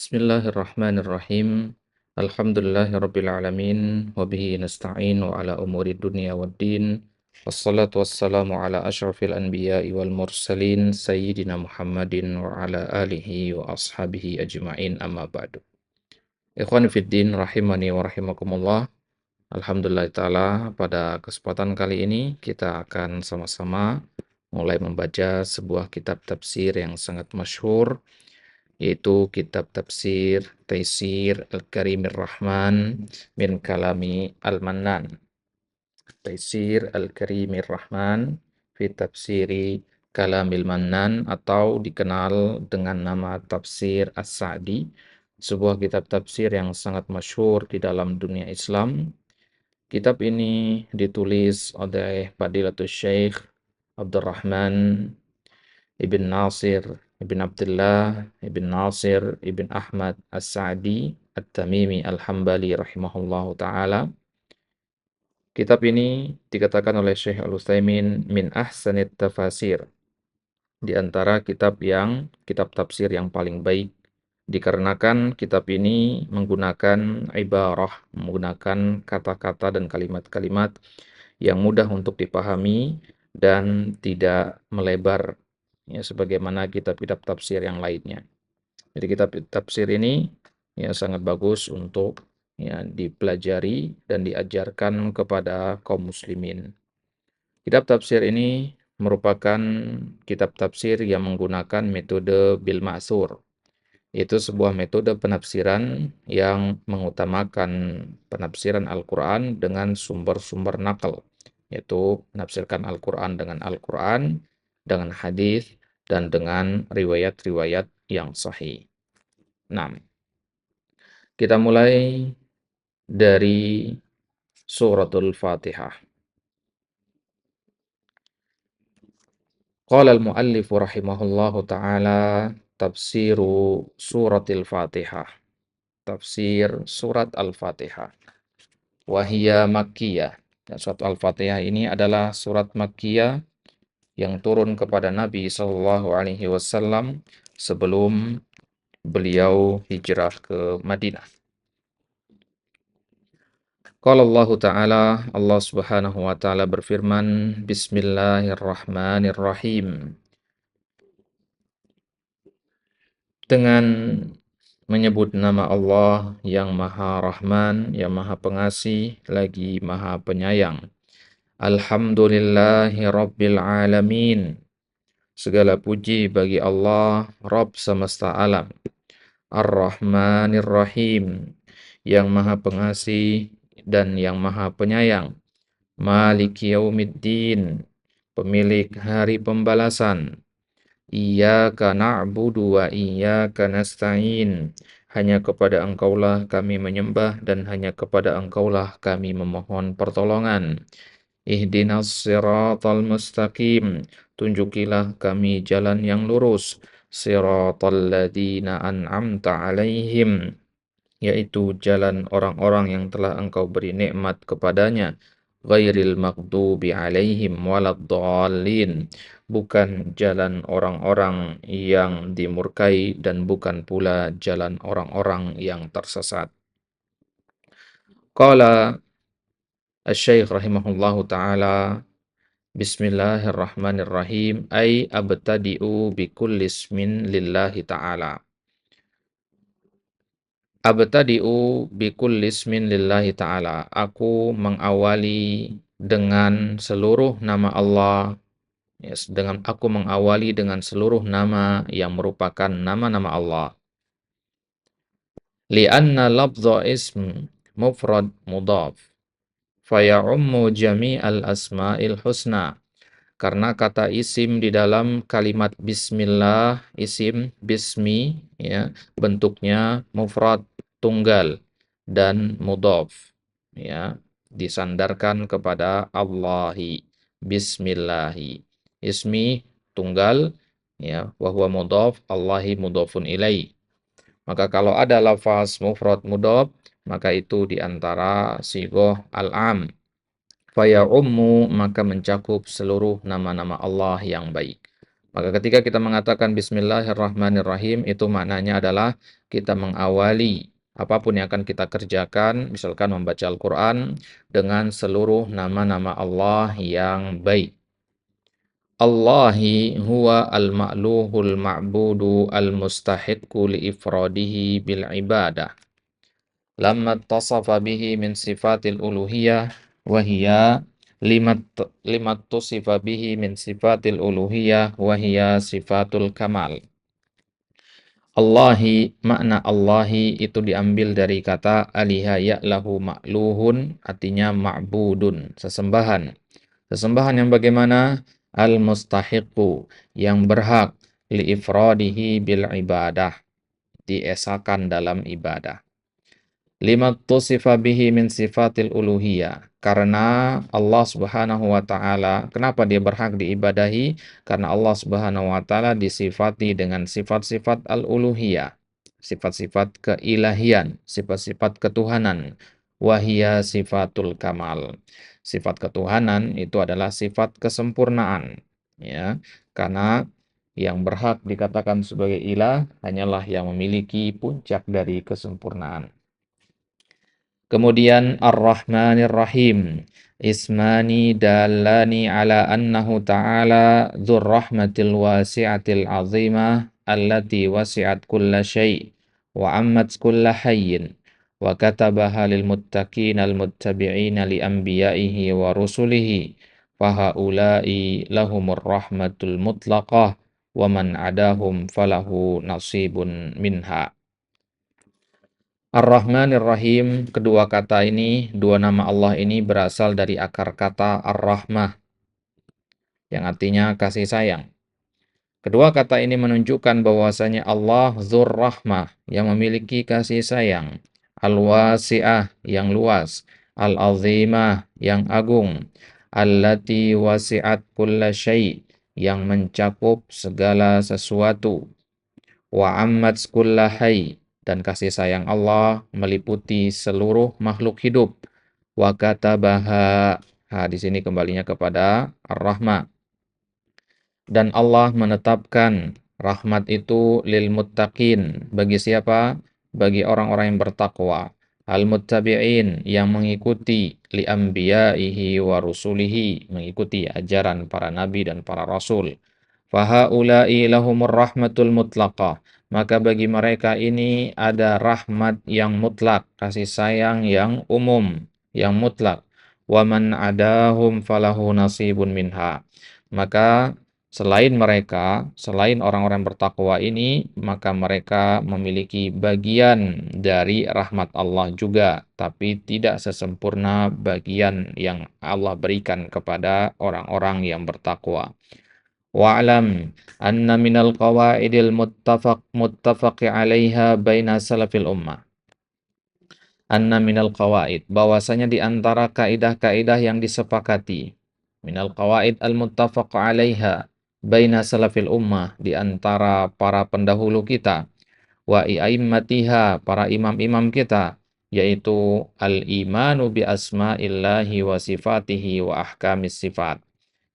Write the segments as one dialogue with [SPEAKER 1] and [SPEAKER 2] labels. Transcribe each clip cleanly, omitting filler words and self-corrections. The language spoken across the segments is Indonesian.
[SPEAKER 1] Bismillahirrahmanirrahim. Alhamdulillahirrabbilalamin. Wabihi nasta'in wa ala umuri dunia waddin. Wassalatu wassalamu ala ashrafil anbiya'i wal mursalin. Sayyidina Muhammadin wa ala alihi wa ashabihi ajma'in amma ba'du. Ikhwan fiddin rahimani wa rahimakumullah. Alhamdulillah ta'ala pada kesempatan kali ini kita akan sama-sama mulai membaca sebuah kitab tafsir yang sangat masyhur, yaitu kitab tafsir Taisir Al-Karimir Rahman min Kalami Al-Mannan. Taisir Al-Karimir Rahman fi Tafsiri Kalamil Mannan, atau dikenal dengan nama Tafsir As-Sa'di, sebuah kitab tafsir yang sangat masyhur di dalam dunia Islam. Kitab ini ditulis oleh Fadilatul Syekh Abdurrahman Ibn Nasir Ibn Abdullah Ibn Nasir Ibn Ahmad As-Sa'di At-Tamimi Al-Hambali rahimahullahu ta'ala. Kitab ini dikatakan oleh Syekh Al-Utsaimin min ahsanit tafasir, di antara kitab tafsir yang paling baik, dikarenakan kitab ini menggunakan menggunakan kata-kata dan kalimat-kalimat yang mudah untuk dipahami dan tidak melebar, ya, sebagaimana kitab-kitab tafsir yang lainnya. Jadi kitab tafsir ini ya sangat bagus untuk ya dipelajari dan diajarkan kepada kaum muslimin. Kitab tafsir ini merupakan kitab tafsir yang menggunakan metode bil ma'thur. Itu sebuah metode penafsiran yang mengutamakan penafsiran Al-Quran dengan sumber-sumber nakal, yaitu menafsirkan Al-Quran dengan Al-Quran, dengan hadis, dan dengan riwayat-riwayat yang sahih. Nah, kita mulai dari suratul Fatihah. Qala al-muallifu rahimahullahu ta'ala tafsiru suratil Fatihah. Tafsir surat Al-Fatihah. Wahia Makkiyah. Dan surat Al-Fatihah ini adalah surat Makkiyah yang turun kepada Nabi SAW sebelum beliau hijrah ke Madinah. Qala Allah Ta'ala, Allah Subhanahu wa Ta'ala berfirman, Bismillahirrahmanirrahim. Dengan menyebut nama Allah yang Maha Rahman, yang Maha Pengasih, lagi Maha Penyayang. Alhamdulillahi Rabbil Alamin. Segala puji bagi Allah, Rabb semesta alam. Ar-Rahmanir Rahim, yang Maha Pengasih dan yang Maha Penyayang. Maliki Yaumiddin, pemilik hari pembalasan. Iyyaka na'budu wa iyyaka nasta'in. Hanya kepada Engkaulah kami menyembah dan hanya kepada Engkaulah kami memohon pertolongan. Ihdinas siratal mustaqim. Tunjukilah kami jalan yang lurus. Siratal ladzina an'amta alaihim, yaitu jalan orang-orang yang telah Engkau beri nikmat kepadanya. Ghairil maghdubi alaihim waladdallin, bukan jalan orang-orang yang dimurkai dan bukan pula jalan orang-orang yang tersesat. Qala Asy-Syaikh rahimahullahu ta'ala, Bismillahirrahmanirrahim, ay abtadi'u bikulli ismin lillahi ta'ala. Abtadi'u bikulli ismin lillahi ta'ala. Aku mengawali dengan seluruh nama Allah. Yes, aku mengawali dengan seluruh nama yang merupakan nama-nama Allah. Li'anna lafdha ism mufrad mudhaf faya'ummu jami'al asma'il husna. Karena kata isim di dalam kalimat bismillah, isim bismi, ya, bentuknya mufrad, tunggal, dan mudhaf, ya, disandarkan kepada Allahi, bismillahi. Ismi tunggal, ya, wa huwa mudhaf, Allahi mudhafun ilaih. Maka kalau ada lafaz mufrad mudhaf, maka itu diantara sigoh al-am. Faya ummu, maka mencakup seluruh nama-nama Allah yang baik. Maka ketika kita mengatakan Bismillahirrahmanirrahim, itu maknanya adalah kita mengawali apapun yang akan kita kerjakan, misalkan membaca Al-Quran, dengan seluruh nama-nama Allah yang baik. Allahi huwa al-ma'luhul ma'budu al-mustahiqqu li'ifradihi bil ibadah. Lamma tasafa bihi min sifatil uluhiyah wahiyya limat tusifa bihi min sifatil uluhiyah wahiyya sifatul kamal. Allahi, makna Allahi itu diambil dari kata aliha ya'lahu ma'luhun, artinya ma'budun, sesembahan. Sesembahan yang bagaimana? Al-mustahiqu, yang berhak li'ifradihi bil ibadah, diesakan dalam ibadah. Lima tusifa bihi min sifatil uluhiyah. Karena Allah Subhanahu wa taala, kenapa dia berhak diibadahi? Karena Allah Subhanahu wa taala disifati dengan sifat-sifat al-uluhiyah, sifat-sifat keilahian, sifat-sifat ketuhanan. Wahia sifatul kamal. Sifat ketuhanan itu adalah sifat kesempurnaan, ya. Karena yang berhak dikatakan sebagai ilah hanyalah yang memiliki puncak dari kesempurnaan. Kemudian Ar-Rahmanir Rahim. Ismani dalani ala annahu ta'ala dzur rahmatil wasi'atil azimah allati wasi'at kulla syai' wa ammat kulla hayyin wa katabaha lil muttaqina al muttabi'ina li anbiya'ihi wa rusulihi fahaula'i lahumur rahmatul mutlaqah wa man adahum falahu nasibun minha. Ar-Rahmanir Rahim, kedua kata ini, dua nama Allah ini berasal dari akar kata Ar-Rahmah, yang artinya kasih sayang. Kedua kata ini menunjukkan bahwasanya Allah Dzur Rahmah, yang memiliki kasih sayang, Al-Wasi'ah, yang luas, Al-Azimah, yang agung, Allati wasi'at kulla syai', yang mencakup segala sesuatu, wa ammat kulla hayy, dan kasih sayang Allah meliputi seluruh makhluk hidup. Wa katabaha, di sini kembalinya kepada Ar-Rahmah. Dan Allah menetapkan rahmat itu lil muttaqin, bagi siapa? Bagi orang-orang yang bertakwa. Al-muttabi'in, yang mengikuti li anbiya'ihi wa rusulihi, mengikuti ajaran para nabi dan para rasul. Fahaula'i lahumur rahmatul mutlaqah. Maka bagi mereka ini ada rahmat yang mutlak, kasih sayang yang umum, yang mutlak. Wa man adahum falahu nasibun minha. Maka selain mereka, selain orang-orang bertakwa ini, maka mereka memiliki bagian dari rahmat Allah juga, tapi tidak sesempurna bagian yang Allah berikan kepada orang-orang yang bertakwa. Wa'lam anna minal qawaidil muttafaqi 'alaiha baina salafil ummah. Anna minal qawaid, bahwasanya di antara kaidah-kaidah yang disepakati, minal qawaid al muttafaq 'alaiha baina salafil ummah, di antara para pendahulu kita, wa iaimmatiha, para imam-imam kita, yaitu al-imanu bi asma'illahi wa sifatihi wa ahkamis sifat,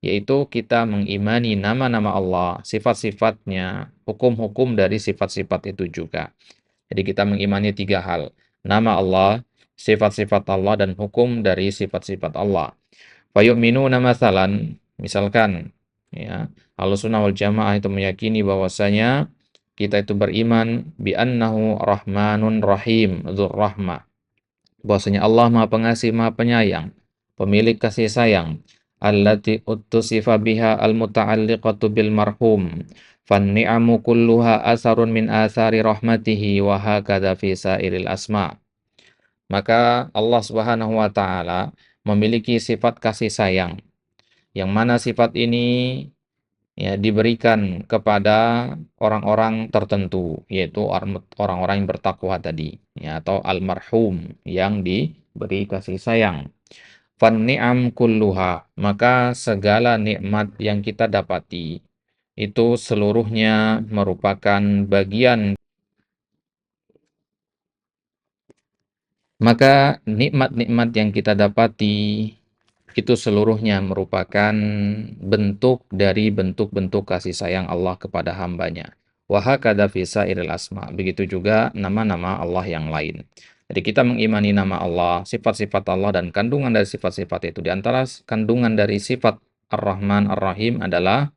[SPEAKER 1] yaitu kita mengimani nama-nama Allah, sifat-sifatnya, hukum-hukum dari sifat-sifat itu juga. Jadi kita mengimani tiga hal, nama Allah, sifat-sifat Allah, dan hukum dari sifat-sifat Allah. Fayu'minuna mathalan, misalkan, ya, Ahlussunnah wal Jamaah itu meyakini bahwasanya kita itu beriman bi annahu rahmanun rahim, dzur rahmah, bahwasanya Allah Maha Pengasih, Maha Penyayang, pemilik kasih sayang, allati uttusifa biha al-muta'alliqatu bil marhum, fan ni'amu kulluha asarun min athari rahmatihi wa hakadha fi sairil asma. Maka Allah Subhanahu wa taala memiliki sifat kasih sayang, yang mana sifat ini ya diberikan kepada orang-orang tertentu, yaitu orang-orang yang bertakwa tadi, ya, atau almarhum, yang diberi kasih sayang. Fan ni'am kulluha, maka segala nikmat yang kita dapati itu seluruhnya merupakan bagian. Maka nikmat-nikmat yang kita dapati itu seluruhnya merupakan bentuk dari bentuk-bentuk kasih sayang Allah kepada hambanya. Wa hakadha fi sairil asma. Begitu juga nama-nama Allah yang lain. Jadi kita mengimani nama Allah, sifat-sifat Allah dan kandungan dari sifat-sifat itu. Di antara kandungan dari sifat Ar-Rahman Ar-Rahim adalah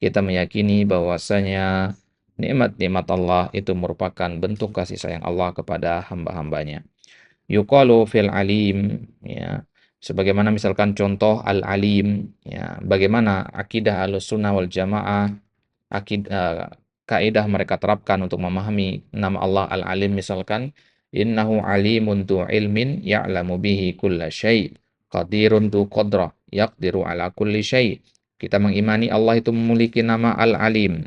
[SPEAKER 1] kita meyakini bahwasanya nikmat-nikmat Allah itu merupakan bentuk kasih sayang Allah kepada hamba-hambanya. Yuqalu fil alim, ya, sebagaimana misalkan contoh al-alim, ya, bagaimana akidah Ahlussunnah wal Jamaah, akidah kaidah mereka terapkan untuk memahami nama Allah al-alim, misalkan innahu alimun tu ilmin ya'lamu bihi kulla syai' qadirun tu qadrah yaqdiru ala kulli syai'. Kita mengimani Allah itu memiliki nama al-alim.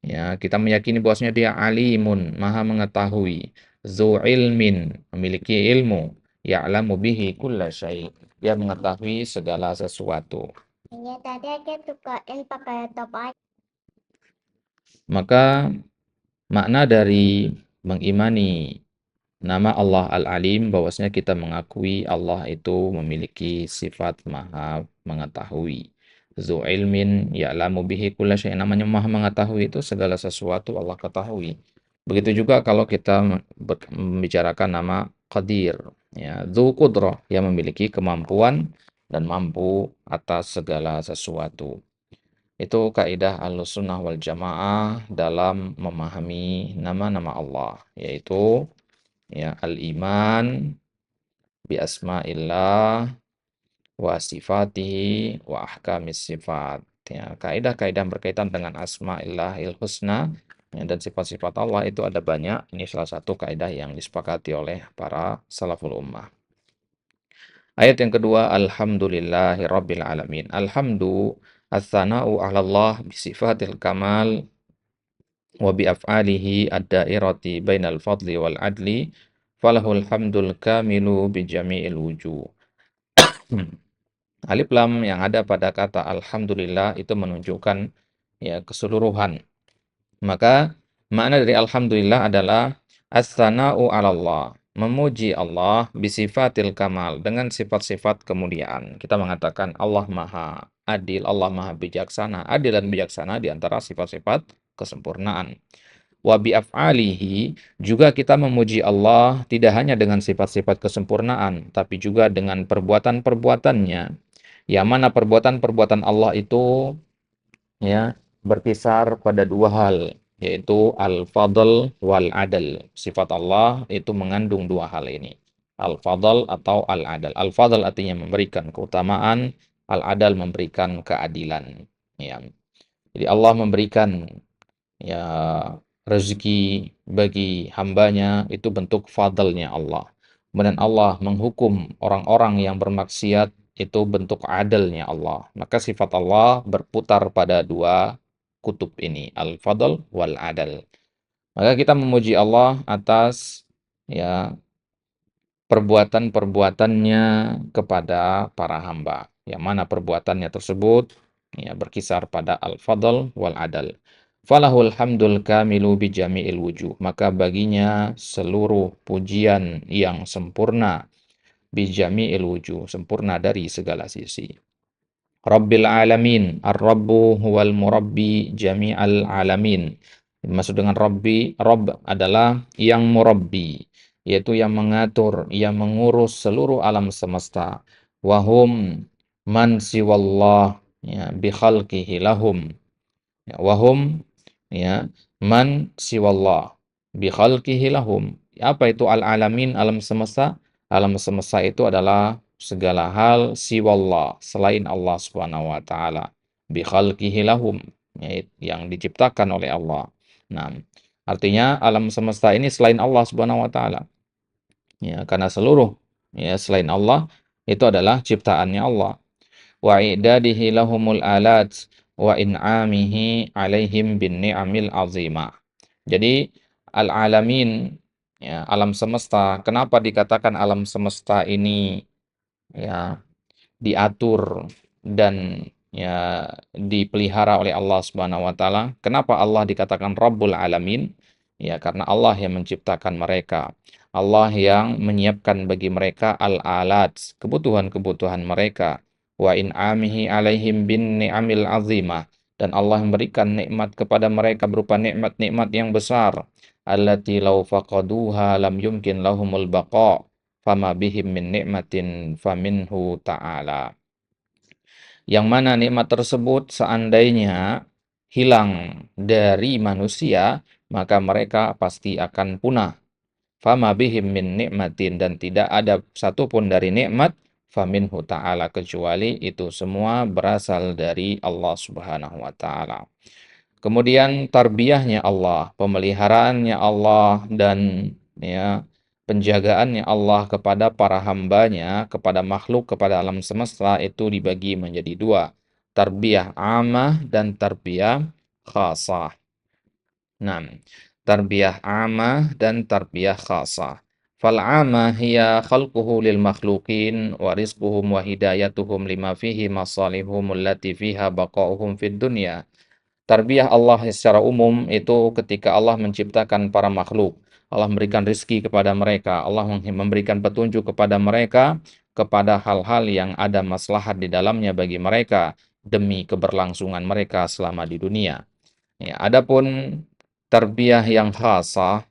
[SPEAKER 1] Ya, kita meyakini bahwasanya dia alimun, maha mengetahui, zu ilmin, memiliki ilmu, ya'lamu bihi kulla syai', dia mengetahui segala sesuatu. Iya, tadi aku tukain pakai top aja. Maka makna dari mengimani nama Allah Al-Alim bahwasanya kita mengakui Allah itu memiliki sifat maha mengetahui. Zu ilmin ya'lamu bihi kulla syai', namanya maha mengetahui itu segala sesuatu Allah ketahui. Begitu juga kalau kita membicarakan nama Qadir, ya, Dzu Qudrah, yang memiliki kemampuan dan mampu atas segala sesuatu. Itu kaidah Ahlussunnah wal Jamaah dalam memahami nama-nama Allah, yaitu ya al-iman bi asma'illah wa sifatihi wa ahkamis sifat. Ya, kaidah-kaidah berkaitan dengan asma'illahil husna, ya, dan sifat-sifat Allah itu ada banyak. Ini salah satu kaidah yang disepakati oleh para salaful ummah. Ayat yang kedua, alhamdulillahi rabbil alamin. Alhamdu as-sana'u 'ala Allah bi sifatil kamal wa bi af'alihi ad-da'irati bainal fadli wal adli falahul hamdul kamilu bi jami'il wujuh. Alif lam yang ada pada kata alhamdulillah itu menunjukkan ya keseluruhan. Maka makna dari alhamdulillah adalah as-sana'u 'ala Allah, memuji Allah bisifatil kamal, dengan sifat-sifat kemuliaan. Kita mengatakan Allah Maha Adil, Allah Maha Bijaksana. Adil dan bijaksana di antara sifat-sifat kesempurnaan. Wa bi af'alihi, juga kita memuji Allah tidak hanya dengan sifat-sifat kesempurnaan, tapi juga dengan perbuatan-perbuatannya. Yang mana perbuatan-perbuatan Allah itu ya berkisar pada dua hal, yaitu al-fadl wal adl. Sifat Allah itu mengandung dua hal ini, al-fadl atau al-adl. Al-fadl artinya memberikan keutamaan, al-adl memberikan keadilan, ya. Jadi Allah memberikan ya rezeki bagi hambanya, itu bentuk fadlnya Allah. Kemudian Allah menghukum orang-orang yang bermaksiat, itu bentuk adalnya Allah. Maka sifat Allah berputar pada dua kutub ini, al-fadl wal adal. Maka kita memuji Allah atas ya perbuatan-perbuatannya kepada para hamba, yang mana perbuatannya tersebut ya berkisar pada al-fadl wal adal. Falahul hamdul kamilu bi jami'il wujuh, maka baginya seluruh pujian yang sempurna, bi jami'il wujuh, sempurna dari segala sisi. Rabbil alamin, ar-rabbu huwal murabbi jami'al alamin. Maksud dengan Rabbi, Rabb adalah yang murabbi, yaitu yang mengatur, yang mengurus seluruh alam semesta. Wahum man siwallah, ya, bi khalqihi lahum. Ya, wahum ya man siwallah bi khalqihi lahum. Apa itu al-alamin, alam semesta? Alam semesta itu adalah segala hal siwallah, selain Allah Subhanahu wa taala, bi khalqihi lahum, yang diciptakan oleh Allah. Nah, artinya alam semesta ini selain Allah Subhanahu wa taala. Ya, karena seluruh ya selain Allah itu adalah ciptaannya Allah. Wa i'dadihi lahumul alat wa in'amihi alaihim bin ni'amil azimah. Jadi al-alamin ya alam semesta, kenapa dikatakan alam semesta ini ya diatur dan ya dipelihara oleh Allah Subhanahu wa taala? Kenapa Allah dikatakan Rabbul Alamin? Ya karena Allah yang menciptakan mereka. Allah yang menyiapkan bagi mereka al-alat, kebutuhan-kebutuhan mereka, wa in'amihi alaihim bin ni'amil azimah, dan Allah memberikan nikmat kepada mereka berupa nikmat-nikmat yang besar, allati law faqaduha lam yumkin lahumul baqa, fama bihim min nikmatin faminhu ta'ala. Yang mana nikmat tersebut seandainya hilang dari manusia, maka mereka pasti akan punah. Fama bihim min nikmatin, dan tidak ada satupun dari nikmat faminhu ta'ala, kecuali itu semua berasal dari Allah Subhanahu wa taala. Kemudian tarbiyahnya Allah, pemeliharaannya Allah, dan ya penjagaannya Allah kepada para hambanya, kepada makhluk, kepada alam semesta itu dibagi menjadi dua. Tarbiyah amah dan tarbiyah khasah. Nah, tarbiyah amah dan tarbiyah khasah. Fal amah hiya khalquhu lil makhluqin wa rizquhum wa hidayatuhum lima fihi masalihum allati fiha baqa'uhum fid dunya. Tarbiyah Allah secara umum itu ketika Allah menciptakan para makhluk. Allah memberikan rizki kepada mereka. Allah memberikan petunjuk kepada mereka kepada hal-hal yang ada maslahat di dalamnya bagi mereka demi keberlangsungan mereka selama di dunia. Ya, adapun tarbiyah yang khasah,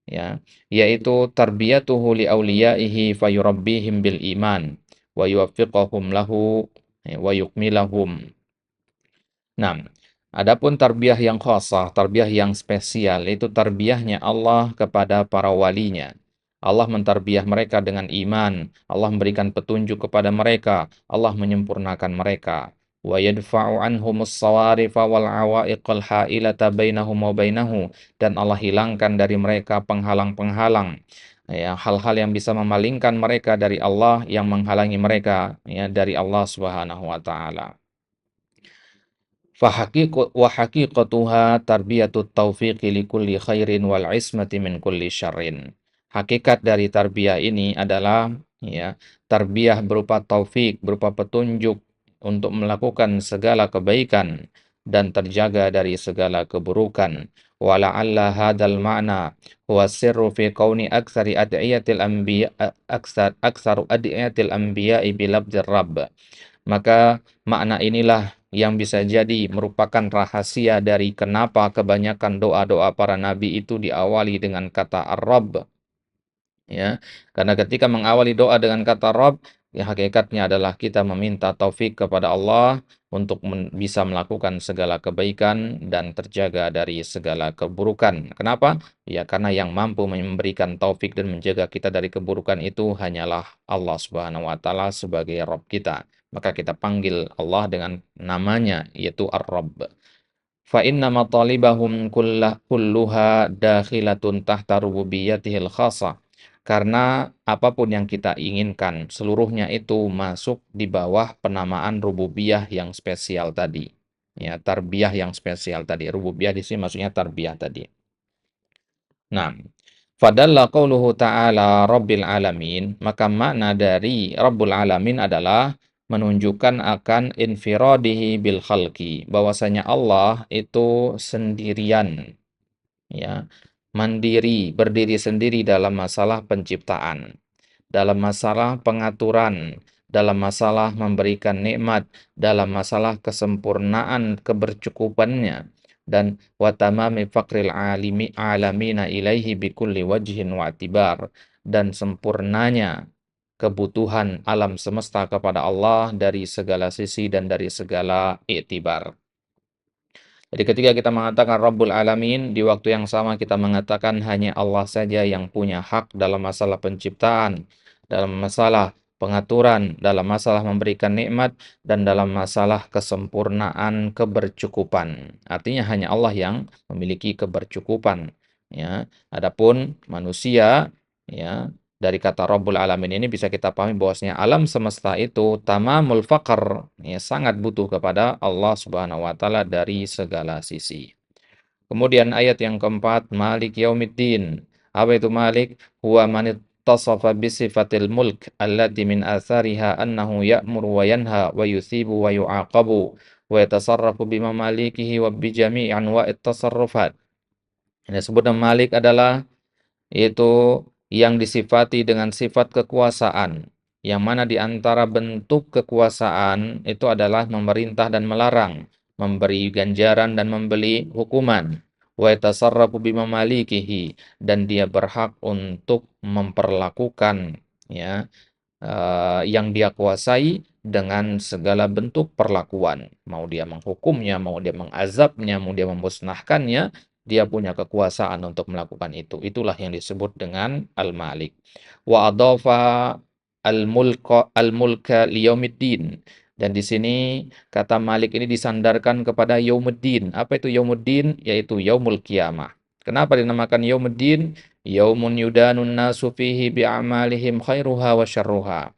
[SPEAKER 1] ya, yaitu tarbiyatuhu li auliyaihi fayurabbihim bil iman wa yuwaffiqahum lahu wa yukmilahum. Nah, adapun tarbiyah yang khasah, tarbiyah yang spesial, itu tarbiyahnya Allah kepada para walinya. Allah mentarbiyah mereka dengan iman, Allah memberikan petunjuk kepada mereka, Allah menyempurnakan mereka. Wa yadfa'u anhumus sawarifa wal awaiqal ha'ilata bainahum wa bainahu, dan Allah hilangkan dari mereka penghalang-penghalang, ya, hal-hal yang bisa memalingkan mereka dari Allah, yang menghalangi mereka ya dari Allah Subhanahu wa taala. Wa haqiqatuha tarbiyatut taufiqi likulli khairin wal ismati min kulli syarrin. Hakikat dari tarbiyah ini adalah ya, tarbiyah berupa taufik, berupa petunjuk untuk melakukan segala kebaikan dan terjaga dari segala keburukan. Wa la'alla hadzal ma'na huwa sirru fi kauni aktsari adiyatil anbiya aktsaru adiyatil anbiya'i bi lafdzir rabb. Maka makna inilah yang bisa jadi merupakan rahasia dari kenapa kebanyakan doa-doa para nabi itu diawali dengan kata Ar-Rabb. Ya, karena ketika mengawali doa dengan kata Rabb, ya hakikatnya adalah kita meminta taufik kepada Allah untuk bisa melakukan segala kebaikan dan terjaga dari segala keburukan. Kenapa? Ya karena yang mampu memberikan taufik dan menjaga kita dari keburukan itu hanyalah Allah Subhanahu wa taala sebagai Rabb kita. Maka kita panggil Allah dengan namanya, yaitu Ar-Rabb. Fa inna matalibahum kulluha dakhilatun tahta rububiyyatihil khasah. Karena apapun yang kita inginkan, seluruhnya itu masuk di bawah penamaan rububiyah yang spesial tadi. Ya, tarbiyah yang spesial tadi. Rububiyah di sini maksudnya tarbiyah tadi. Nah, fadalla qauluhu ta'ala Rabbil Alamin, maka makna dari Rabbul Alamin adalah menunjukkan akan infiradihi bil khalqi, bahwasanya Allah itu sendirian, ya, mandiri, berdiri sendiri dalam masalah penciptaan, dalam masalah pengaturan, dalam masalah memberikan nikmat, dalam masalah kesempurnaan kebercukupannya, dan watamami fakril alamina ilaihi bikulli wajhin wa atibar, dan sempurnanya kebutuhan alam semesta kepada Allah dari segala sisi dan dari segala iktibar. Jadi ketika kita mengatakan Rabbul Alamin, di waktu yang sama kita mengatakan hanya Allah saja yang punya hak dalam masalah penciptaan, dalam masalah pengaturan, dalam masalah memberikan nikmat, dan dalam masalah kesempurnaan kebercukupan. Artinya hanya Allah yang memiliki kebercukupan. Ya, adapun manusia, ya, dari kata Rabbul Alamin ini bisa kita pahami bahwasanya alam semesta itu tamamul faqr, ya, sangat butuh kepada Allah Subhanahu wa taala dari segala sisi. Kemudian ayat yang keempat, Malik Yaumiddin. Apa itu Malik? Huwa man ittasafa bisifatil mulk allati min athariha annahu ya'muru wa yanha wa yuthibu wa yu'aqabu wa yatasarrafu bimamalikihi wa bijami'i anwa'it tasarrufat. Yang disebut nama Malik adalah yaitu yang disifati dengan sifat kekuasaan, yang mana di antara bentuk kekuasaan itu adalah memerintah dan melarang, memberi ganjaran dan memberi hukuman. Wa yatasarrafu bimamalikihi, dan dia berhak untuk memperlakukan, ya, yang dia kuasai dengan segala bentuk perlakuan. Mau dia menghukumnya, mau dia mengazabnya, mau dia memusnahkannya, dia punya kekuasaan untuk melakukan itu. Itulah yang disebut dengan Al-Malik. Wa adhafa al-mulka liyaumiddin. Dan di sini kata Malik ini disandarkan kepada Yaumuddin. Apa itu Yaumuddin? Yaitu Yaumul Qiyamah. Kenapa dinamakan Yaumuddin? Yaumun yudanun nasu fihi bi'amalihim khairuha wa syarruha.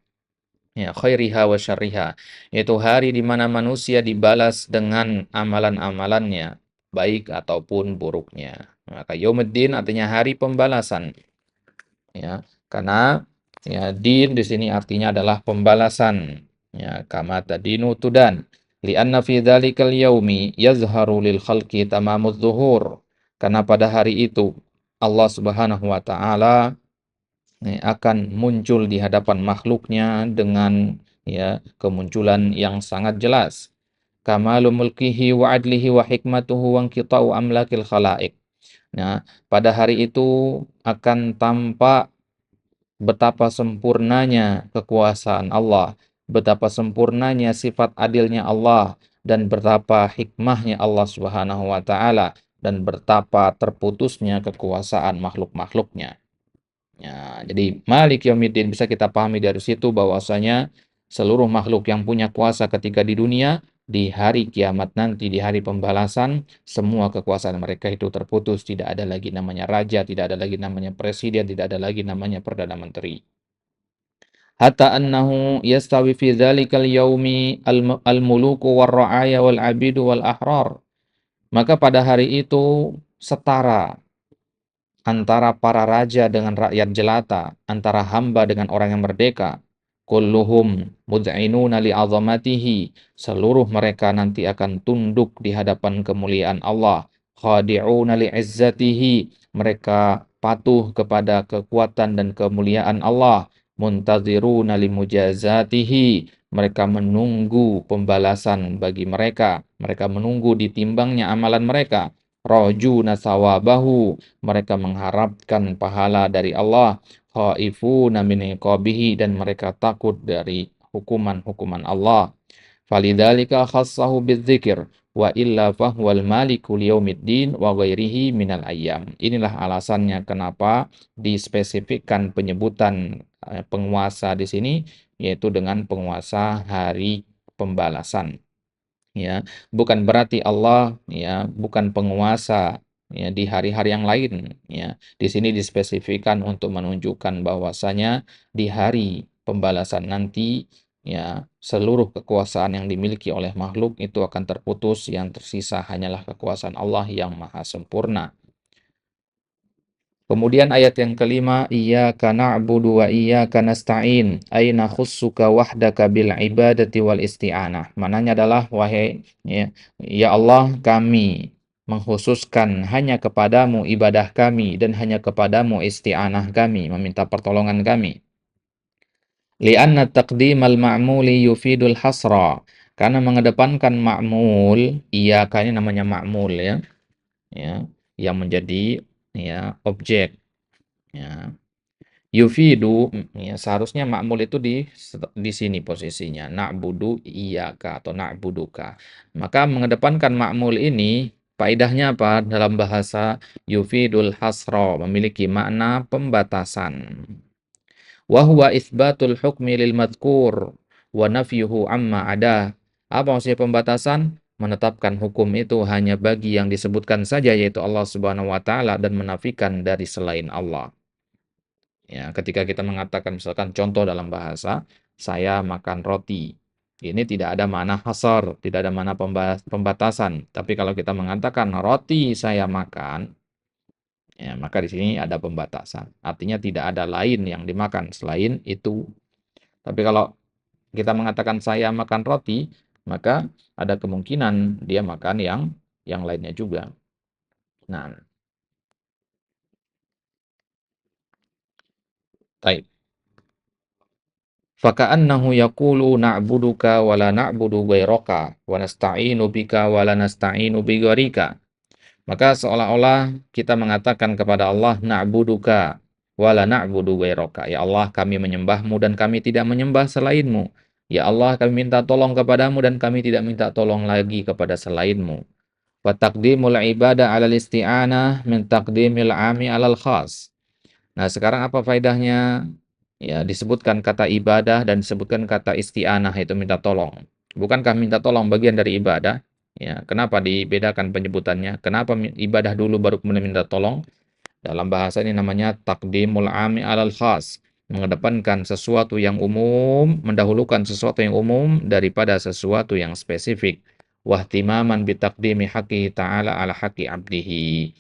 [SPEAKER 1] Ya, khairiha wa syarriha. Yaitu hari di mana manusia dibalas dengan amalan-amalannya, baik ataupun buruknya. Maka Yaumuddin artinya hari pembalasan. Ya, karena ya din di sini artinya adalah pembalasan. Ya, kama tadinu tudan. Li'anna fi dzalikal yaumi yazharu lil khalqi tamamudz zuhur. Karena pada hari itu Allah Subhanahu wa taala akan muncul di hadapan makhluknya dengan, ya, kemunculan yang sangat jelas. Kamalu mulkihi wa adlihi wa hikmatuhu wa inqita'u amlakil khalaiq. Nah, pada hari itu akan tampak betapa sempurnanya kekuasaan Allah, betapa sempurnanya sifat adilnya Allah, dan betapa hikmahnya Allah Subhanahu wa taala, dan betapa terputusnya kekuasaan makhluk-makhluknya. Ya, jadi Malik Yaumiddin bisa kita pahami dari situ bahwasanya seluruh makhluk yang punya kuasa ketika di dunia, di hari kiamat nanti, di hari pembalasan, semua kekuasaan mereka itu terputus. Tidak ada lagi namanya raja, tidak ada lagi namanya presiden, tidak ada lagi namanya perdana menteri. Hatta annahu yastawi fi dzalikal yaumi al-muluku war-ra'aya wal-'abidu wal-ahrar. Maka pada hari itu setara antara para raja dengan rakyat jelata, antara hamba dengan orang yang merdeka. Kulluhum mud'inuna li'azamatihi. Seluruh mereka nanti akan tunduk di hadapan kemuliaan Allah. Khadi'una li'izzatihi. Mereka patuh kepada kekuatan dan kemuliaan Allah. Muntaziruna limujazatihi. Mereka menunggu pembalasan bagi mereka. Mereka menunggu ditimbangnya amalan mereka. Rajuna sawabahu, mereka mengharapkan pahala dari Allah. Khaifuna min iqabihi, dan mereka takut dari hukuman-hukuman Allah. Falidzalika khassahu bidzikr wa illa fahuwal maliku liyaumiddin wa ghairihi minal ayyam. Inilah alasannya kenapa dispesifikkan penyebutan penguasa di sini, yaitu dengan penguasa hari pembalasan. Ya, bukan berarti Allah, ya, bukan penguasa, ya, di hari-hari yang lain, ya. Di sini dispesifikan untuk menunjukkan bahwasanya di hari pembalasan nanti, ya, seluruh kekuasaan yang dimiliki oleh makhluk itu akan terputus, yang tersisa hanyalah kekuasaan Allah yang maha sempurna. Kemudian ayat yang kelima, iyyaka na'budu wa iyyaka nasta'in, ay nakhussuka wahdaka bil ibadati wal isti'anah. Maknanya adalah, wahai, ya Allah, kami mengkhususkan hanya kepadamu ibadah kami, dan hanya kepadamu isti'anah kami, meminta pertolongan kami. Li'anna taqdimal ma'muli yufidul hasra. Karena mengedepankan ma'mul, iyyaka ini namanya ma'mul, ya, ya, yang menjadi, ya, objek. Ya. Yufidu, ya, seharusnya ma'mul itu di sini posisinya. Na'budu iyyaka atau na'buduka. Maka mengedepankan ma'mul ini, faedahnya apa? Dalam bahasa yufidul hasra, memiliki makna pembatasan. Wa huwa itsbatul hukmi lil madhkur wa nafyuhu amma ada. Apa maksudnya pembatasan? Menetapkan hukum itu hanya bagi yang disebutkan saja, yaitu Allah Subhanahu wa taala, dan menafikan dari selain Allah. Ya, ketika kita mengatakan misalkan contoh dalam bahasa, saya makan roti. Ini tidak ada makna hasar, tidak ada makna pembatasan. Tapi kalau kita mengatakan roti saya makan, ya, maka di sini ada pembatasan. Artinya tidak ada lain yang dimakan selain itu. Tapi kalau kita mengatakan saya makan roti, maka ada kemungkinan dia makan yang lainnya juga. Nah, baik. Faka'annahu yaqulu na'buduka wa la na'budu ghairaka wa nasta'inu bika wa la nasta'inu bi ghairika. Maka seolah-olah kita mengatakan kepada Allah, na'buduka wa la na'budu ghairaka. Ya Allah, kami menyembahmu dan kami tidak menyembah selainmu. Ya Allah, kami minta tolong kepadamu dan kami tidak minta tolong lagi kepada selainmu. Wa taqdimul ibadah 'alal isti'anah min taqdimil 'ami 'alal khas. Nah, sekarang apa faedahnya? Ya, disebutkan kata ibadah dan disebutkan kata isti'anah, itu minta tolong. Bukankah minta tolong bagian dari ibadah? Ya, kenapa dibedakan penyebutannya? Kenapa ibadah dulu baru kemudian minta tolong? Dalam bahasa ini namanya taqdimul 'ami 'alal khas. Mengedepankan sesuatu yang umum, mendahulukan sesuatu yang umum daripada sesuatu yang spesifik. Wahtimaman bitaqdimi haqqi ta'ala ala haqqi 'abdihi.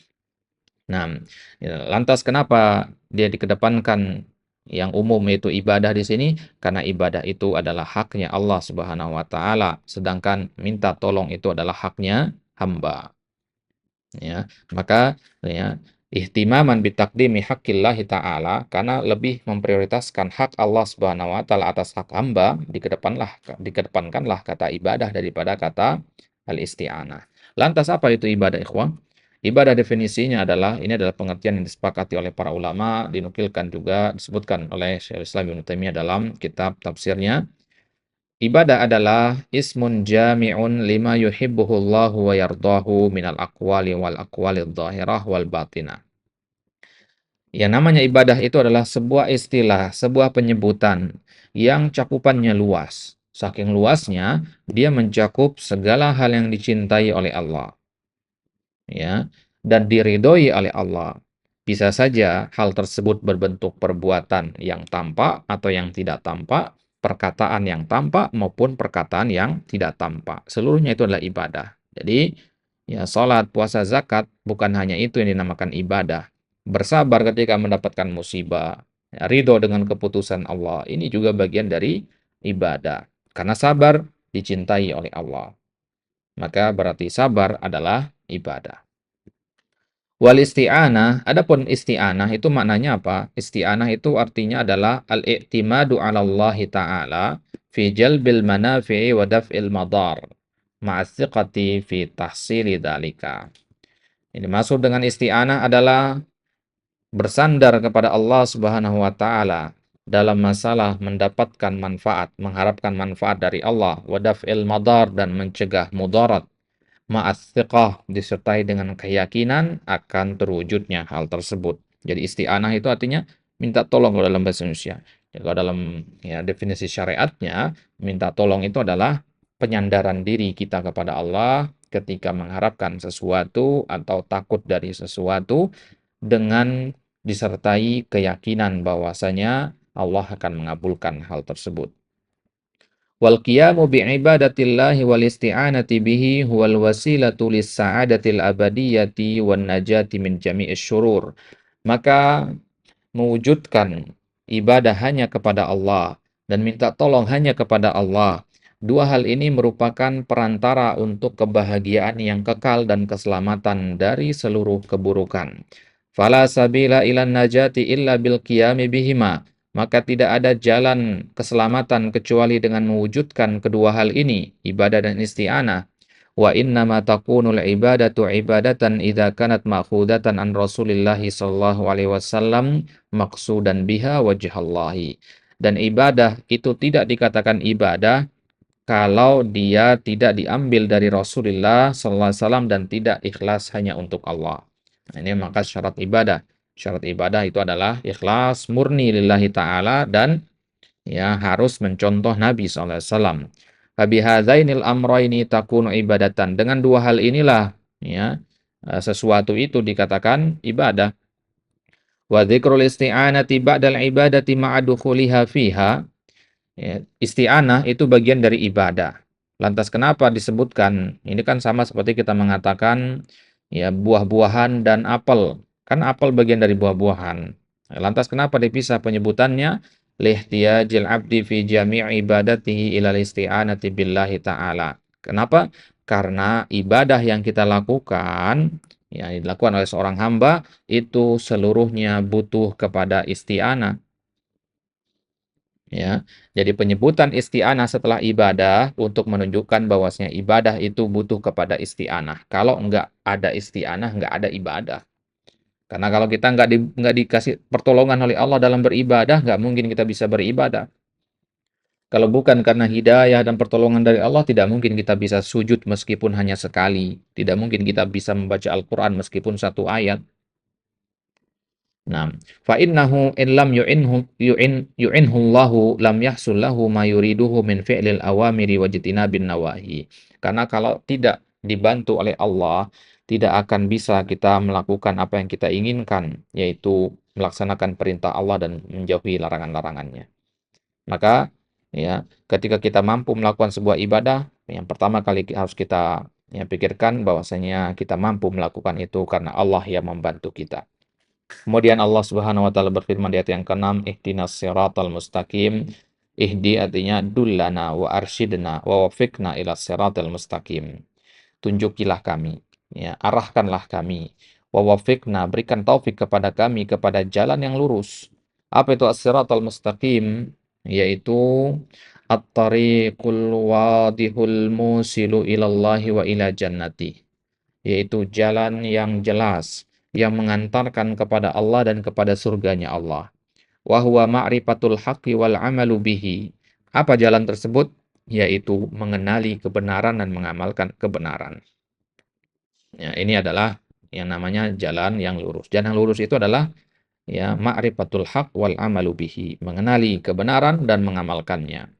[SPEAKER 1] Nah, ya, lantas kenapa dia dikedepankan yang umum yaitu ibadah di sini? Karena ibadah itu adalah haknya Allah Subhanahu wa taala, sedangkan minta tolong itu adalah haknya hamba. Ya, maka ya ihtimaman bitaqdimi haqqillahi ta'ala, karena lebih memprioritaskan hak Allah Subhanahu wa taala atas hak hamba, dikedepankanlah kata ibadah daripada kata al-isti'anah. Lantas apa itu ibadah, ikhwan? Ibadah definisinya adalah, ini adalah pengertian yang disepakati oleh para ulama, dinukilkan juga disebutkan oleh Syekhul Islam Ibnu Taimiyah dalam kitab tafsirnya. Ibadah adalah ismun jami'un lima yuhibbuhullahu wa yardahu minal aqwali wal aqwalid dhahirah wal batinah. Yang namanya ibadah itu adalah sebuah istilah, sebuah penyebutan yang cakupannya luas. Saking luasnya, dia mencakup segala hal yang dicintai oleh Allah, ya, dan diridhoi oleh Allah. Bisa saja hal tersebut berbentuk perbuatan yang tampak atau yang tidak tampak, perkataan yang tampak maupun perkataan yang tidak tampak. Seluruhnya itu adalah ibadah. Jadi, ya, salat, puasa, zakat bukan hanya itu yang dinamakan ibadah. Bersabar ketika mendapatkan musibah, ya, ridho dengan keputusan Allah, ini juga bagian dari ibadah. Karena sabar dicintai oleh Allah, maka berarti sabar adalah ibadah. Wal isti'anah, adapun isti'anah itu maknanya apa? Isti'anah itu artinya adalah al-i'timadu 'ala Allah Ta'ala fi jalbil manafi'i wa daf'il madar ma'athiqati fi tahsili dzalika. Ini maksud dengan isti'anah adalah bersandar kepada Allah Subhanahu wa taala dalam masalah mendapatkan manfaat, mengharapkan manfaat dari Allah, wa daf'il madar, dan mencegah mudarat, ma'as thiqah, disertai dengan keyakinan akan terwujudnya hal tersebut. Jadi isti'anah itu artinya minta tolong kalau dalam bahasa Indonesia. Ya, kalau dalam, ya, definisi syariatnya, minta tolong itu adalah penyandaran diri kita kepada Allah ketika mengharapkan sesuatu atau takut dari sesuatu, dengan disertai keyakinan bahwasanya Allah akan mengabulkan hal tersebut. Wal qiyamu bi ibadatillahi wal isti'anati bihi huwal wasilatu lis sa'adatil abadiyati wan najati min jami'is syurur. Maka mewujudkan ibadah hanya kepada Allah dan minta tolong hanya kepada Allah, dua hal ini merupakan perantara untuk kebahagiaan yang kekal dan keselamatan dari seluruh keburukan. Fala sabila ilan najati illa bil qiyami bihima. Maka tidak ada jalan keselamatan kecuali dengan mewujudkan kedua hal ini, ibadah dan isti'anah. Wa innama takunul ibadatu ibadatan idza kanat ma'khudatan an Rasulillah sallallahu alaihi wasallam maqsudan biha wajhallahi. Dan ibadah itu tidak dikatakan ibadah kalau dia tidak diambil dari Rasulullah sallallahu alaihi wasallam dan tidak ikhlas hanya untuk Allah. Nah, ini maka syarat ibadah. Syarat ibadah itu adalah ikhlas murni lillahi ta'ala dan, ya, harus mencontoh Nabi SAW. Fabihadzainil amraini takunu ibadatan. Dengan dua hal inilah, ya, sesuatu itu dikatakan ibadah. Wa dzikrul isti'anati ba'dal ibadati ma'adukhuliha fiha. Ya, isti'anah itu bagian dari ibadah. Lantas kenapa disebutkan? Ini kan sama seperti kita mengatakan, ya, buah-buahan dan apel. Kan apel bagian dari buah-buahan. Nah, lantas kenapa dipisah penyebutannya? Lihtiyajil abdi fi jami' ibadatihi ilal isti'anati billahi ta'ala. Kenapa? Karena ibadah yang kita lakukan, yang dilakukan oleh seorang hamba, itu seluruhnya butuh kepada isti'anah. Ya. Jadi penyebutan isti'anah setelah ibadah untuk menunjukkan bahwasanya ibadah itu butuh kepada isti'anah. Kalau enggak ada isti'anah, enggak ada ibadah. Karena kalau kita enggak dikasih pertolongan oleh Allah dalam beribadah, enggak mungkin kita bisa beribadah. Kalau bukan karena hidayah dan pertolongan dari Allah, tidak mungkin kita bisa sujud meskipun hanya sekali. Tidak mungkin kita bisa membaca Al-Quran meskipun satu ayat. Nah, fa innahu in lam yu'inhu Allahu lam yahsul lahu ma yuriduhu min fi'lil awamiri wa bin nawahi. Karena kalau tidak dibantu oleh Allah, tidak akan bisa kita melakukan apa yang kita inginkan, yaitu melaksanakan perintah Allah dan menjauhi larangan-larangannya. Maka ya, ketika kita mampu melakukan sebuah ibadah, yang pertama kali harus kita ya, pikirkan bahwasanya kita mampu melakukan itu karena Allah yang membantu kita. Kemudian Allah Subhanahu wa taala berfirman di ayat yang ke-6, ihdinas siratal mustaqim. Ihdi artinya dullana wa arsyidna wa wafiqna ila siratal mustaqim. Tunjukilah kami, ya, arahkanlah kami. Wa wafiqna, berikan taufik kepada kami kepada jalan yang lurus. Apa itu as-siratal mustaqim? Yaitu at-tariqul wadihul musilu ilallahi wa ila jannati, yaitu jalan yang jelas yang mengantarkan kepada Allah dan kepada surganya Allah. Wa huwa ma'rifatul haqqi wal amalu bihi. Apa jalan tersebut? Yaitu mengenali kebenaran dan mengamalkan kebenaran. Ya, ini adalah yang namanya jalan yang lurus. Jalan yang lurus itu adalah ya ma'rifatul haqq wal amalu bihi, mengenali kebenaran dan mengamalkannya.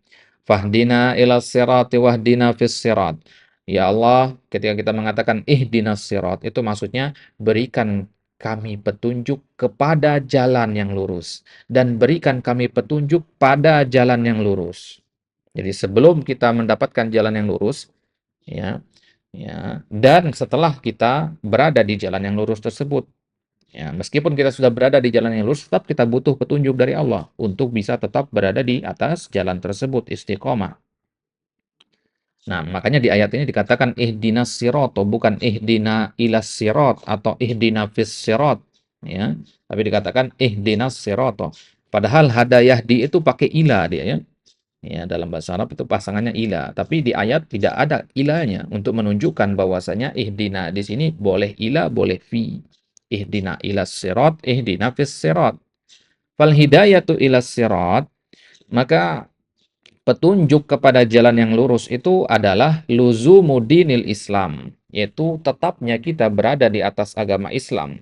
[SPEAKER 1] Fahdina ila sirati wahdina fis sirat. Ya Allah, ketika kita mengatakan ihdinas sirat, itu maksudnya berikan kami petunjuk kepada jalan yang lurus dan berikan kami petunjuk pada jalan yang lurus. Jadi sebelum kita mendapatkan jalan yang lurus, ya, ya, dan setelah kita berada di jalan yang lurus tersebut, ya, meskipun kita sudah berada di jalan yang lurus, tetap kita butuh petunjuk dari Allah untuk bisa tetap berada di atas jalan tersebut, istiqomah. Nah, makanya di ayat ini dikatakan ihdinas sirata, bukan ihdina ilas sirat atau ihdina fis sirat, ya. Tapi dikatakan ihdinas sirata. Padahal hadayah di itu pakai ila dia, ya. Ya, dalam bahasa Arab itu pasangannya ila, tapi di ayat tidak ada ilanya untuk menunjukkan bahwasanya ihdina di sini boleh ila, boleh fi. Ihdina ilas sirat, ihdina fis sirat. Fal hidayatu ilas sirat, maka petunjuk kepada jalan yang lurus itu adalah luzumudinil Islam, yaitu tetapnya kita berada di atas agama Islam.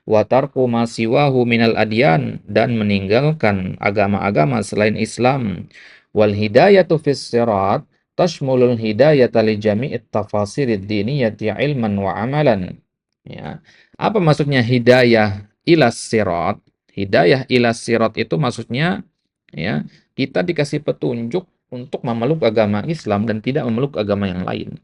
[SPEAKER 1] Wa tarku ma siwahu minal adyan, dan meninggalkan agama-agama selain Islam. Wal hidayatu fis sirat tashmulul hidayata li jami'it tafasirid diniyati ilman wa amalan. Ya. Apa maksudnya hidayah ilas sirat? Hidayah ilas sirat itu maksudnya ya, kita dikasih petunjuk untuk memeluk agama Islam dan tidak memeluk agama yang lain.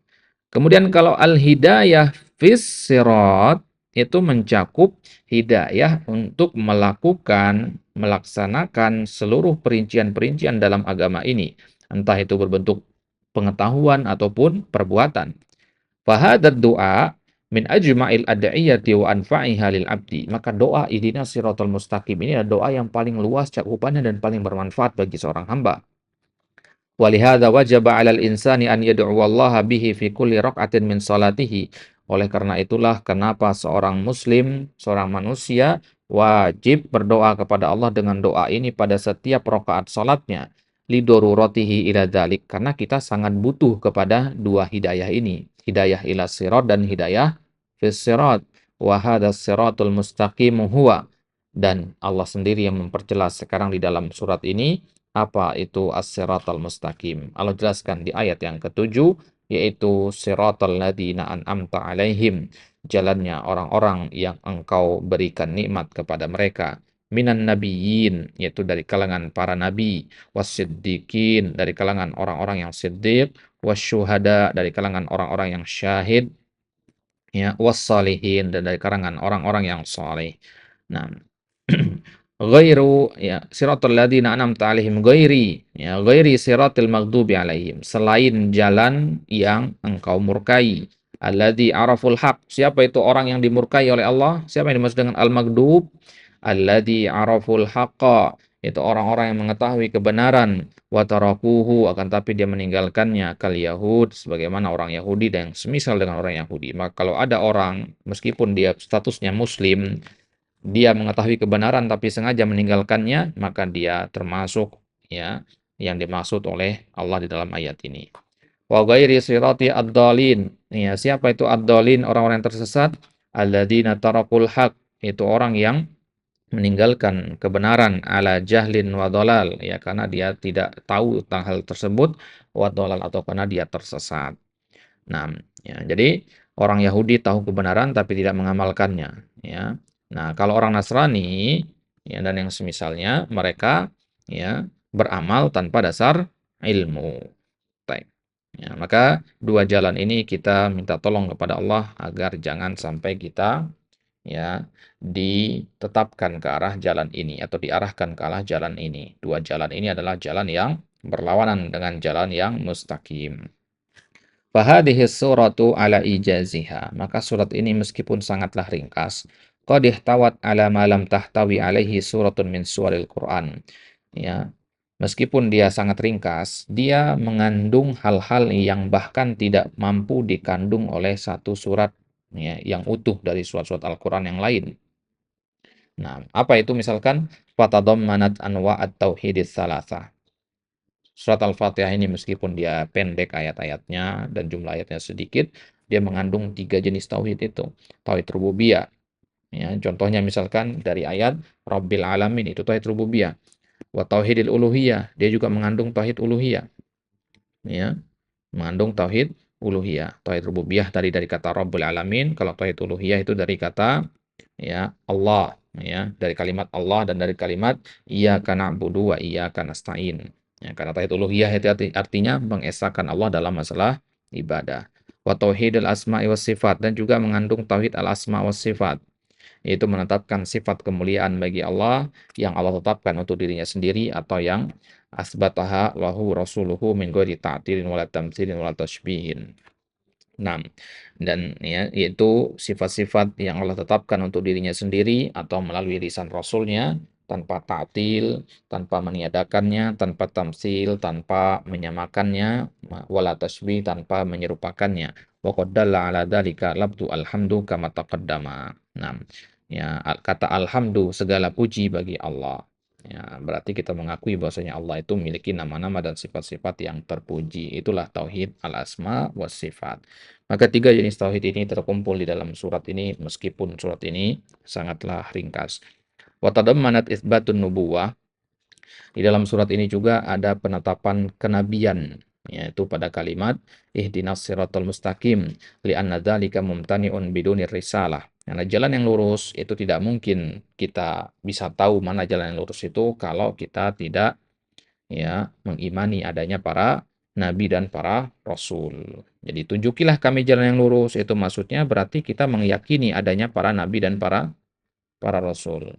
[SPEAKER 1] Kemudian kalau al-hidayah fis sirat itu mencakup hidayah untuk melakukan, melaksanakan seluruh perincian-perincian dalam agama ini, entah itu berbentuk pengetahuan ataupun perbuatan. Fahadad doa min ajma'il ad'iyati wa anfa'iha lil abdi. Maka doa ihdinas siratal mustaqim ini adalah doa yang paling luas cakupannya dan paling bermanfaat bagi seorang hamba. Walihada wajaba 'alal insani an yad'uwallaha bihi fi kulli raq'atin min salatihi. Oleh karena itulah kenapa seorang muslim, seorang manusia wajib berdoa kepada Allah dengan doa ini pada setiap rakaat salatnya. Lidoruratihi ila dzalik, karena kita sangat butuh kepada dua hidayah ini, hidayah ila sirat dan hidayah fis sirat. Wa hadas siratul mustaqim huwa, dan Allah sendiri yang memperjelas sekarang di dalam surat ini apa itu as-siratal mustaqim. Allah jelaskan di ayat yang ke-7, yaitu siratal ladzina an'amta alaihim, jalannya orang-orang yang engkau berikan nikmat kepada mereka. Minan nabiyyin, yaitu dari kalangan para nabi, wasiddiqin, dari kalangan orang-orang yang siddiq, wasyuhada, dari kalangan orang-orang yang syahid, ya, wassalihin, dan dari kalangan orang-orang yang saleh. Nah, ghairu ya siratal ladzina an'amta 'alaihim, ghairi ya ghairi siratal maghdubi 'alaihim, selain jalan yang engkau murkai. Alladzi araful haq, siapa itu orang yang dimurkai oleh Allah? Siapa yang dimaksud dengan al-maghdub? Alladzi araful haqqa, itu orang-orang yang mengetahui kebenaran, wa tarakuhu, akan tapi dia meninggalkannya, kal Yahud, sebagaimana orang Yahudi dan yang semisal dengan orang Yahudi. Maka kalau ada orang meskipun dia statusnya muslim, dia mengetahui kebenaran tapi sengaja meninggalkannya, maka dia termasuk ya yang dimaksud oleh Allah di dalam ayat ini. Wa ghairi sirati ad-dhalin. Ya, siapa itu ad-dhalin? Orang-orang yang tersesat. Alladzina tarakul haq. Itu orang yang meninggalkan kebenaran ala jahlin wa dhalal. Ya, karena dia tidak tahu tentang hal tersebut. Wa dhalal, atau karena dia tersesat. Nah, ya, jadi orang Yahudi tahu kebenaran tapi tidak mengamalkannya. Ya. Nah, kalau orang Nasrani ya, dan yang semisalnya, mereka ya beramal tanpa dasar ilmu. Baik. Ya, maka dua jalan ini kita minta tolong kepada Allah agar jangan sampai kita ya ditetapkan ke arah jalan ini atau diarahkan ke arah jalan ini. Dua jalan ini adalah jalan yang berlawanan dengan jalan yang mustaqim. Fahadhihi suratu ala ijaziha. Maka surat ini meskipun sangatlah ringkas, qad ihtawat ala ma lam tahtawi alaihi suratun min suwaril Qur'an. Ya, meskipun dia sangat ringkas, dia mengandung hal-hal yang bahkan tidak mampu dikandung oleh satu surat ya, yang utuh dari surat-surat Al-Qur'an yang lain. Nah, apa itu misalkan fatadammanat anwa'at tauhidis salasah. Surat Al-Fatihah ini meskipun dia pendek ayat-ayatnya dan jumlah ayatnya sedikit, dia mengandung 3 jenis tauhid itu. Tauhid rububiyah. Ya, contohnya misalkan dari ayat Rabbil Alamin, itu tauhid rububiyah. Wa tauhidil uluhiyah, dia juga mengandung tauhid uluhiyah. Ya, mengandung tauhid uluhiyah. Tauhid rububiyah dari kata Rabbul Alamin, kalau tauhid uluhiyah itu dari kata ya Allah, ya, dari kalimat Allah dan dari kalimat iyyaka na'budu wa iyyaka nasta'in. Ya, karena tauhid uluhiyah itu artinya mengesahkan Allah dalam masalah ibadah. Wa tauhidul asma'i was sifat, dan juga mengandung tauhid al asma was sifat, yaitu menetapkan sifat kemuliaan bagi Allah yang Allah tetapkan untuk dirinya sendiri atau yang asbataha lahu rasuluhu min ghairi ta'tilin wala tamtsilin wala tashbihin. 6. Dan ya, yaitu sifat-sifat yang Allah tetapkan untuk dirinya sendiri atau melalui lisan Rasulnya, tanpa ta'til, tanpa meniadakannya, tanpa tamsil, tanpa menyamakannya, wala tasbih, tanpa menyerupakannya. Wa qad dalla ala dzalika labdu alhamdu kama taqaddama. 6. Ya, kata alhamdu, segala puji bagi Allah. Ya, berarti kita mengakui bahwasanya Allah itu memiliki nama-nama dan sifat-sifat yang terpuji. Itulah tauhid al-asma was sifat. Maka 3 jenis tauhid ini terkumpul di dalam surat ini meskipun surat ini sangatlah ringkas. Wa tadammanat itsbatun nubuwah. Di dalam surat ini juga ada penetapan kenabian, yaitu pada kalimat ihdinas siratal mustaqim li'anna dzalika mumtani'un bidunir risalah. Karena jalan yang lurus itu tidak mungkin kita bisa tahu mana jalan yang lurus itu kalau kita tidak ya mengimani adanya para nabi dan para rasul. Jadi tunjukilah kami jalan yang lurus, itu maksudnya berarti kita meyakini adanya para nabi dan para rasul.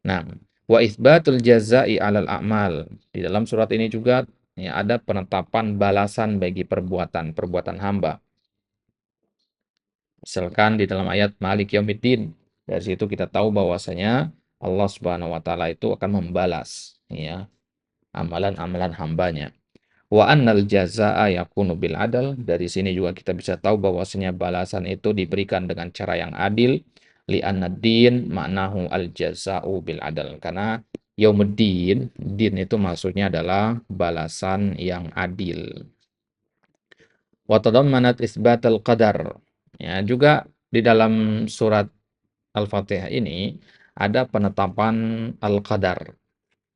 [SPEAKER 1] Nah, wa isbatul jazai 'alal a'mal. Di dalam surat ini juga ya, ada penetapan balasan bagi perbuatan hamba. Misalkan di dalam ayat Malik Yaumiddin, dari situ kita tahu bahwasanya Allah Subhanahu wa taala itu akan membalas ya amalan-amalan hambanya. Wa annal jazaa'a yakunu bil adal. Dari sini juga kita bisa tahu bahwasanya balasan itu diberikan dengan cara yang adil. Li din maknahu al jazaa'u bil adal. Karena yaumuddin, din itu maksudnya adalah balasan yang adil. Wa tadammanat isbatal qadar. Ya, juga di dalam surat Al-Fatihah ini ada penetapan al-qadar.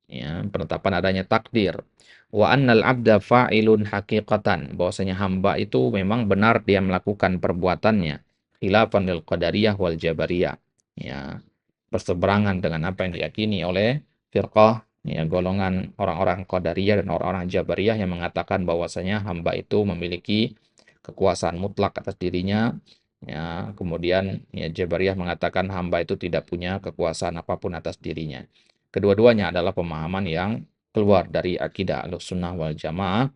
[SPEAKER 1] Ya, penetapan adanya takdir. Wa annal abda fa'ilun haqiqatan, bahwasanya hamba itu memang benar dia melakukan perbuatannya, khilafan lil qadariyah wal jabariyah. Ya, berseberangan dengan apa yang diyakini oleh firqah ya golongan orang-orang qadariyah dan orang-orang jabariyah yang mengatakan bahwasanya hamba itu memiliki kekuasaan mutlak atas dirinya. Ya, kemudian ya jabariyah mengatakan hamba itu tidak punya kekuasaan apapun atas dirinya. Kedua-duanya adalah pemahaman yang keluar dari akidah Ahlussunnah wal Jamaah.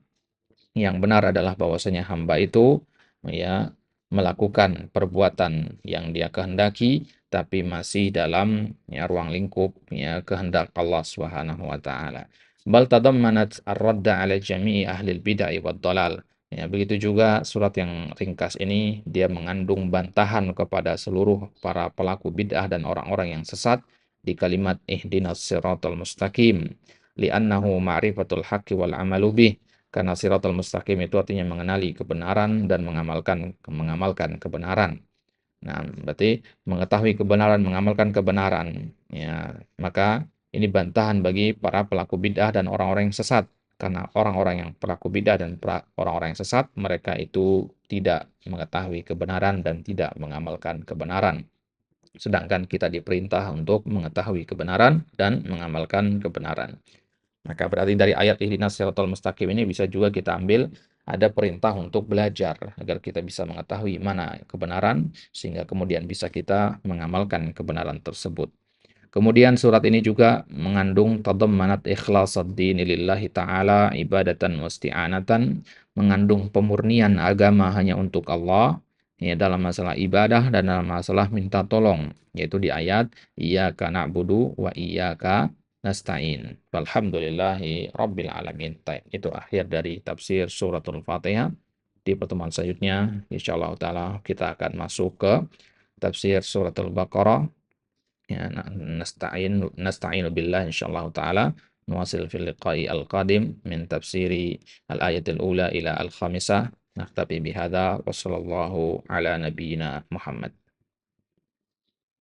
[SPEAKER 1] Yang benar adalah bahwasanya hamba itu ya melakukan perbuatan yang dia kehendaki, tapi masih dalam ruang lingkup kehendak Allah Subhanahu wa taala. Bal tadammanat ar-radda 'ala jami'i ahli al-bid'ah wad dalal. Begitu juga surat yang ringkas ini dia mengandung bantahan kepada seluruh para pelaku bid'ah dan orang-orang yang sesat di kalimat ihdinas siratal mustaqim li'annahu ma'rifatul haqqi wal amalu bih, karena siratal mustaqim itu artinya mengenali kebenaran dan mengamalkan kebenaran. Nah, berarti mengetahui kebenaran, mengamalkan kebenaran. Maka ini bantahan bagi para pelaku bid'ah dan orang-orang yang sesat. Karena orang-orang yang pelaku bid'ah dan orang-orang yang sesat, mereka itu tidak mengetahui kebenaran dan tidak mengamalkan kebenaran. Sedangkan kita diperintah untuk mengetahui kebenaran dan mengamalkan kebenaran. Maka berarti dari ayat ihdinas siratal mustaqim ini bisa juga kita ambil ada perintah untuk belajar agar kita bisa mengetahui mana kebenaran sehingga kemudian bisa kita mengamalkan kebenaran tersebut. Kemudian surat ini juga mengandung tadammanat ikhlasuddin lillahi ta'ala ibadatan wasti'anatan, mengandung pemurnian agama hanya untuk Allah dalam masalah ibadah dan dalam masalah minta tolong, yaitu di ayat iyyaka na'budu wa iyyaka nasta'in. Walhamdulillahi rabbil alamin. Itu akhir dari tafsir suratul Fatihah. Di pertemuan selanjutnya insyaallah taala kita akan masuk ke tafsir suratul Baqarah. Nasta'inu billah insyaallah taala nuwasil fil liqa'i al-qadim min tafsiri al-ayatil ula ila al-khamisah. Naktabi bihadza wa sallallahu ala nabiyyina Muhammad.